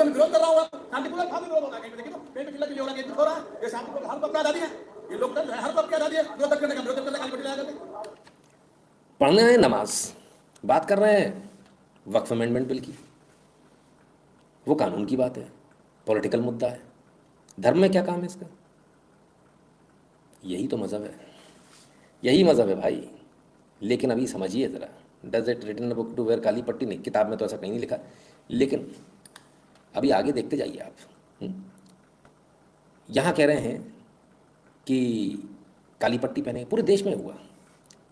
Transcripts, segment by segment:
मैं विरोध कर रहा हूँ, शांतिपूर्वक भाव में विरोध होगा। कहीं पे देखिए तो कहीं पे चिल्ला चिल्ली हो रहा है, हो रहा है, ये शांतिपूर्वक हर को अपनी आजादी है, ये लोकतंत्र है, हर को अपनी आजादी है, विरोध करने का विरोध करने का काल पट्टी पढ़ने हैं नमाज, बात कर रहे हैं वक्फ अमेंडमेंट बिल की, वो कानून की बात है, पॉलिटिकल मुद्दा है। धर्म में क्या काम है इसका? यही तो मज़हब है, यही मज़हब है भाई। लेकिन अभी समझिए ज़रा, does it written book to where काली पट्टी? नहीं, किताब में तो ऐसा कहीं नहीं लिखा, लेकिन अभी आगे देखते जाइए आप। यहाँ कह रहे हैं कि काली पट्टी पहने, पूरे देश में हुआ,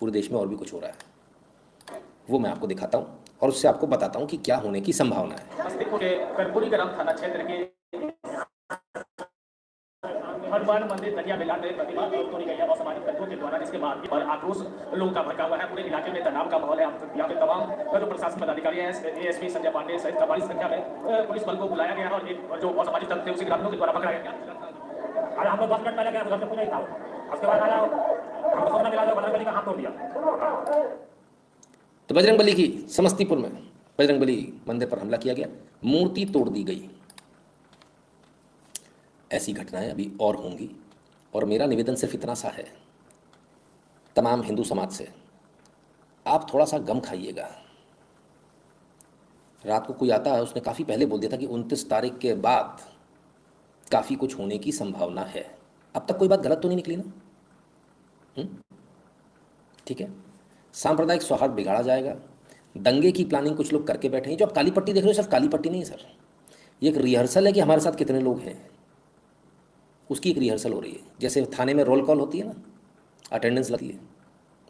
पूरे देश में और भी कुछ हो रहा है, वो मैं आपको दिखाता हूँ और उससे आपको बताता हूँ कि क्या होने की संभावना है। कर्पूरी ग्राम थाना क्षेत्र के हनुमान मंदिर नदिया मिलान में प्रतिमा तोड़ी गई है असामाजिक तत्वों के द्वारा, जिसके बाद पर आक्रोश लोगों का भड़का हुआ है। पूरे इलाके में तनाव का माहौल है। यहाँ पे तमाम जो प्रशासन पदाधिकारी हैं, एएसपी संजय पांडे सहित बड़ी संख्या में पुलिस बल को बुलाया गया है और जो असामाजिक तत्व थे उसी ग्रामीणों के द्वारा पकड़ा गया। अरे हम लोग 10 मिनट पहले गए, घर से पूछा ही था, उसके बाद आया हमको सोना मिला, बजरंग बली का हाथ तोड़ दिया। तो बजरंग बली की समस्तीपुर में बजरंग बली मंदिर पर हमला किया गया, मूर्ति तोड़ दी गई। ऐसी घटनाएं अभी और होंगी और मेरा निवेदन सिर्फ इतना सा है तमाम हिंदू समाज से, आप थोड़ा सा गम खाइएगा। रात को कोई आता है, उसने काफ़ी पहले बोल दिया था कि 29 तारीख के बाद काफ़ी कुछ होने की संभावना है। अब तक कोई बात गलत तो नहीं निकली ना? ठीक है, सांप्रदायिक सौहार्द बिगाड़ा जाएगा, दंगे की प्लानिंग कुछ लोग करके बैठे हैं। जो आप काली पट्टी देख रहे हो, सिर्फ काली पट्टी नहीं है सर, ये एक रिहर्सल है कि हमारे साथ कितने लोग हैं, उसकी एक रिहर्सल हो रही है। जैसे थाने में रोल कॉल होती है ना, अटेंडेंस लगती है,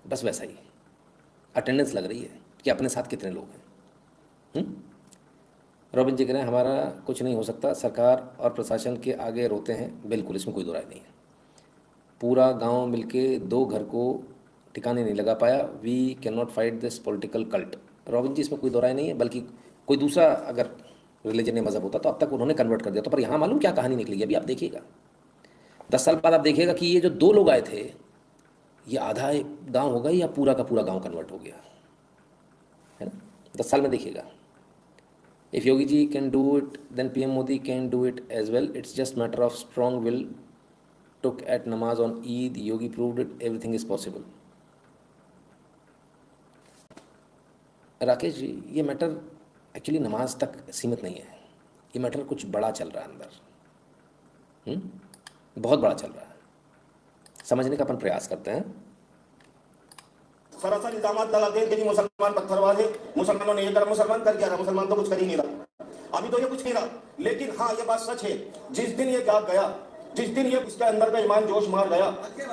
बस वैसा ही अटेंडेंस लग रही है कि अपने साथ कितने लोग हैं। रॉबिन जी कह रहे हैं हमारा कुछ नहीं हो सकता, सरकार और प्रशासन के आगे रोते हैं। बिल्कुल, इसमें कोई दो राय नहीं है। पूरा गांव मिलके 2 घर को ठिकाने नहीं लगा पाया। We can not fight this political cult. Robin ji, इसमें कोई दो राय नहीं है, बल्कि कोई दूसरा अगर रिलीजन या मज़हब होता तो अब तक उन्होंने कन्वर्ट कर दिया। तो पर यहाँ मालूम क्या कहानी निकली है, अभी आप देखिएगा। 10 साल बाद आप देखिएगा कि ये जो 2 लोग आए थे, ये आधा गांव हो गया या पूरा का पूरा गांव कन्वर्ट हो गया है ना। 10 साल में देखिएगा। If Yogi ji can do it then PM Modi can do it as well. It's just matter of strong will. Took at नमाज on Eid, Yogi proved it, everything is possible. Rakesh ji, ये मैटर एक्चुअली नमाज तक सीमित नहीं है, ये मैटर कुछ बड़ा चल रहा है अंदर, बहुत बड़ा चल रहा है। समझने का अपन प्रयास करते हैं। सरासर इल्जाम लगाते हैं कि मुसलमान पत्थरबाज है, मुसलमानों ने ये करा, मुसलमान कर क्या रहा, मुसलमान तो कुछ कर ही नहीं रहा। अभी तो ये कुछ नहीं रहा, लेकिन हाँ ये बात सच है, जिस दिन ये जाग गया, जिस दिन ये इसके अंदर का ईमान जोश मार गया,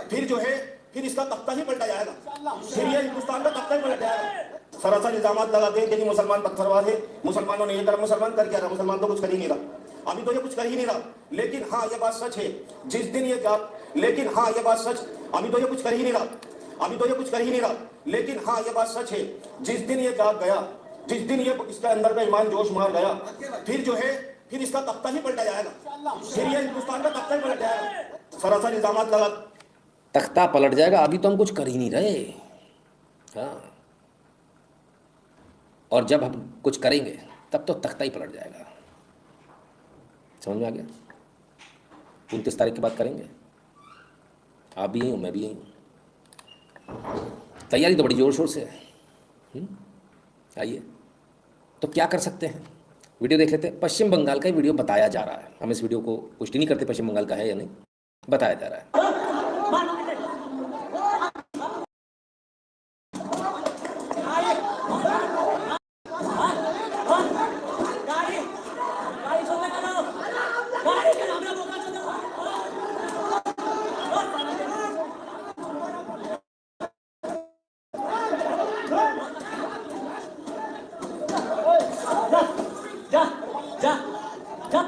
फिर जो है फिर इसका तख्ता ही पलटा जाएगा, फिर ये हिंदुस्तान का तख्ता ही पलट जाएगा। सरासर इल्जाम लगाते हैं कि मुसलमान पत्थरबाज है, मुसलमानों ने ये करा, मुसलमान कर क्या रहा, मुसलमान तो कुछ कर ही नहीं रहा। अभी तो ये कुछ कर ही नहीं रहा, लेकिन हाँ ये बात सच है, जिस दिन ये जाग, लेकिन हाँ ये बात सच, अभी तो ये कुछ कर ही नहीं रहा, अभी तो ये कुछ कर ही नहीं रहा, लेकिन हाँ ये बात सच है, जिस दिन ये जाग गया, जिस दिन ये इसके अंदर का ईमान जोश मार गया, फिर जो है फिर इसका तख्ता ही पलटा जाएगा, फिर ये हिंदुस्तान का तख्ता ही पलट जाएगा। सरासर इल्जाम लगा, तख्ता पलट जाएगा। अभी तो हम कुछ कर ही नहीं रहे। हाँ, और जब हम कुछ करेंगे तब तो तख्ता ही पलट जाएगा। समझ में आ गया? 29 तारीख के बाद करेंगे। आप भी यही हूँ, मैं भी यही हूँ। तैयारी तो बड़ी जोर शोर से है। आइए, तो क्या कर सकते हैं, वीडियो देख लेते हैं। पश्चिम बंगाल का ही वीडियो बताया जा रहा है, हम इस वीडियो को पुष्टि नहीं करते पश्चिम बंगाल का है या नहीं, बताया जा रहा है।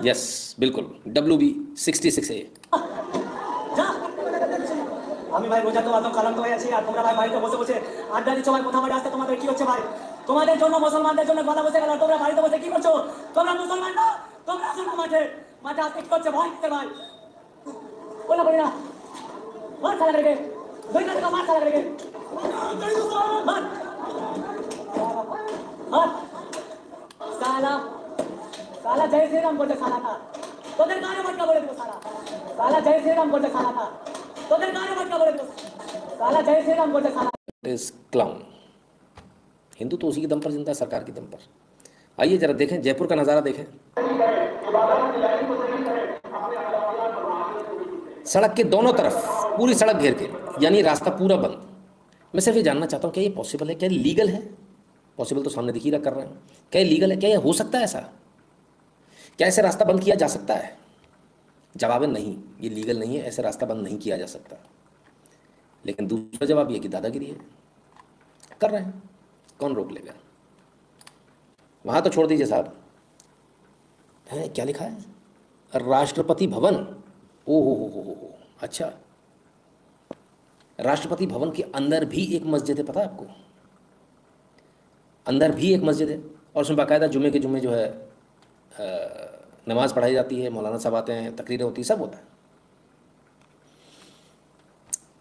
यस, बिल्कुल, WB66A। আমি ভাই রোজা তো আদম কালাম তো হয়ে আছি, আর তোমরা ভাই বাড়িতে বসে বসে আড্ডা দিচ্ছ ভাই। কোথা বাড়ি আসতে তোমাদের কি হচ্ছে ভাই? তোমাদের জন্য মুসলমানদের জন্য কথা বসে গেল, তোমরা বাড়িতে বসে কি করছো? তোমরা মুসলমান না, তোমরা আসো না মাঠে, মাঠে আসতে কি করছে ভয় দিতে ভাই? বলা বলি না, মার খালা রেখে দুই টাকা মার খালা রেখে মার সালা साला जय श्री राम बोलते साला था तो देर गाने मत का बोले तो साला जय श्री राम बोलते साला था तो देर गाने मत का बोले तो साला जय श्री राम बोलते साला इस क्लाउन हिंदू तो उसी के दम पर जिंदा है, सरकार के दम पर। आइए जरा देखें जयपुर का नज़ारा देखें। सड़क के दोनों तरफ पूरी सड़क घेर के, यानी रास्ता पूरा बंद। मैं सिर्फ ये जानना चाहता हूँ क्या ये पॉसिबल है, क्या लीगल है? पॉसिबल तो सामने दिख ही रहा कर रहे हैं। क्या ये लीगल है? क्या ये हो सकता है ऐसा? क्या ऐसे रास्ता बंद किया जा सकता है? जवाब है नहीं, ये लीगल नहीं है, ऐसे रास्ता बंद नहीं किया जा सकता। लेकिन दूसरा जवाब ये कि दादागिरी है, कर रहे हैं, कौन रोक लेगा? वहाँ तो छोड़ दीजिए साहब, है क्या लिखा है? राष्ट्रपति भवन। ओ हो, अच्छा, राष्ट्रपति भवन के अंदर भी एक मस्जिद है, पता है आपको? अंदर भी एक मस्जिद है और उसमें बाकायदा जुम्मे के जुम्मे जो है नमाज़ पढ़ाई जाती है, मौलाना साहब आते हैं, तकरीरें होती है, सब होता है।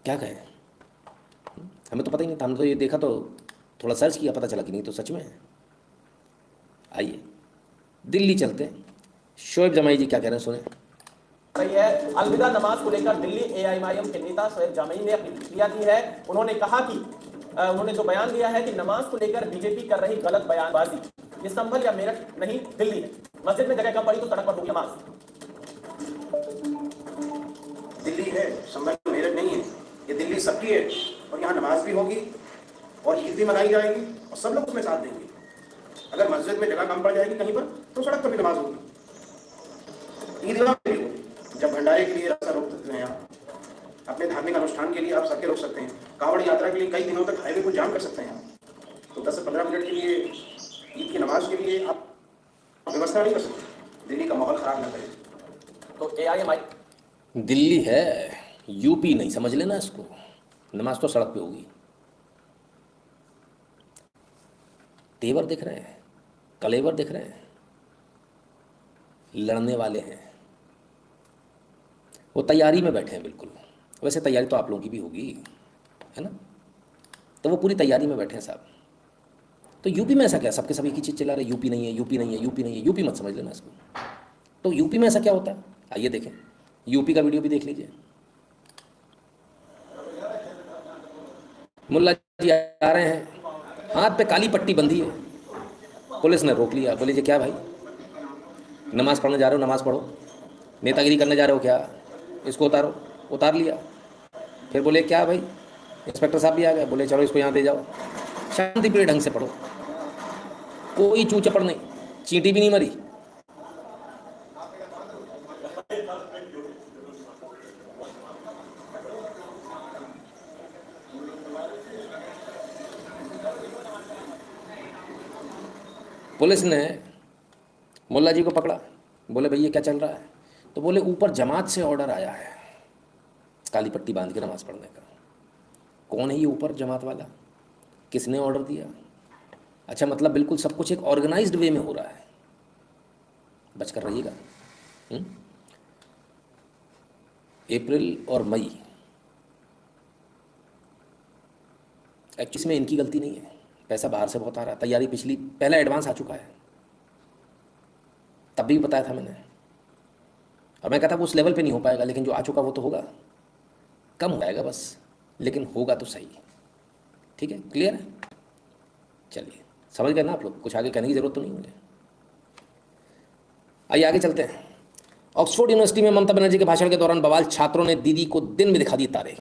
क्या कहें, हमें तो पता ही नहीं था। हमने तो ये देखा तो थोड़ा सर्च किया, पता चला कि नहीं तो सच में है। आइए दिल्ली चलते हैं, शोएब जमाई जी क्या कह रहे हैं सुने। रही है अलविदा नमाज को लेकर दिल्ली एआईएमआईएम के नेता शोएब जामई ने अपनी प्रतिक्रिया दी है। उन्होंने कहा कि उन्होंने जो बयान दिया है कि नमाज को लेकर बीजेपी कर रही गलत बयानबाजी, ये संभल या मेरठ नहीं दिल्ली है। मस्जिद में जगह कम पड़ी तो सड़क पर होगी नमाज। दिल्ली है, संभल मेरठ नहीं है, ये दिल्ली सबकी है और यहाँ नमाज भी होगी और ईद भी मनाई जाएगी और सब लोग उसमें साथ देंगे। अगर मस्जिद में जगह कम पड़ जाएगी कहीं पर तो सड़क पर भी नमाज होगी, ईदगाह भी होगी। जब भंडारे के लिए रास्ता रोक सकते हैं आप, अपने धार्मिक अनुष्ठान के लिए आप सबके रोक सकते हैं, कांवड़ यात्रा के लिए कई दिनों तक हाईवे को जाम कर सकते हैं आप, तो 10 से 15 मिनट के लिए ईद की नमाज के लिए आप व्यवस्था नहीं कर सकते। दिल्ली का माहौल खराब न करें। तो एआईएमआई दिल्ली है, यूपी नहीं, समझ लेना इसको। नमाज तो सड़क पे होगी। तेवर दिख रहे हैं, कलेवर दिख रहे हैं, लड़ने वाले हैं, वो तैयारी में बैठे हैं बिल्कुल। वैसे तैयारी तो आप लोगों की भी होगी, है ना? तो वो पूरी तैयारी में बैठे हैं साहब। तो यूपी में ऐसा क्या, सबके सब एक ही चीज़ चला रहे, यूपी नहीं है, यूपी नहीं है, यूपी नहीं है। यूपी मत समझ लेना इसको। तो यूपी में ऐसा क्या होता है, आइए देखें, यूपी का वीडियो भी देख लीजिए। मुल्ला जी आ रहे हैं, हाथ पे काली पट्टी बंधी है, पुलिस ने रोक लिया। बोले जी क्या भाई, नमाज पढ़ने जा रहे हो, नमाज पढ़ो, नेतागिरी करने जा रहे हो क्या, इसको उतारो। उतार लिया। फिर बोले क्या भाई, इंस्पेक्टर साहब भी आ गए, बोले चलो इसको यहाँ दे जाओ, शांति प्रिय ढंग से पढ़ो, कोई चू चपड़ नहीं, चींटी भी नहीं मरी। पुलिस ने मुल्ला जी को पकड़ा, बोले भैया क्या चल रहा है? तो बोले ऊपर जमात से ऑर्डर आया है काली पट्टी बांध के नमाज पढ़ने का। कौन है ये ऊपर जमात वाला, किसने ऑर्डर दिया? अच्छा, मतलब बिल्कुल सब कुछ एक ऑर्गेनाइज्ड वे में हो रहा है, बचकर रहिएगा। अप्रैल और मई एक्चुअली में इनकी गलती नहीं है, पैसा बाहर से बहुत आ रहा है, तैयारी पिछली पहला एडवांस आ चुका है, तब भी बताया था मैंने। और मैं कहता वो उस लेवल पे नहीं हो पाएगा, लेकिन जो आ चुका वो तो होगा, कम हो जाएगा बस, लेकिन होगा तो सही। ठीक है, क्लियर है? चलिए समझ गए ना आप लोग, कुछ आगे कहने की जरूरत तो नहीं मुझे। आइए आगे चलते हैं। ऑक्सफोर्ड यूनिवर्सिटी में ममता बनर्जी के भाषण के दौरान बवाल, छात्रों ने दीदी को दिन में दिखा दी तारे।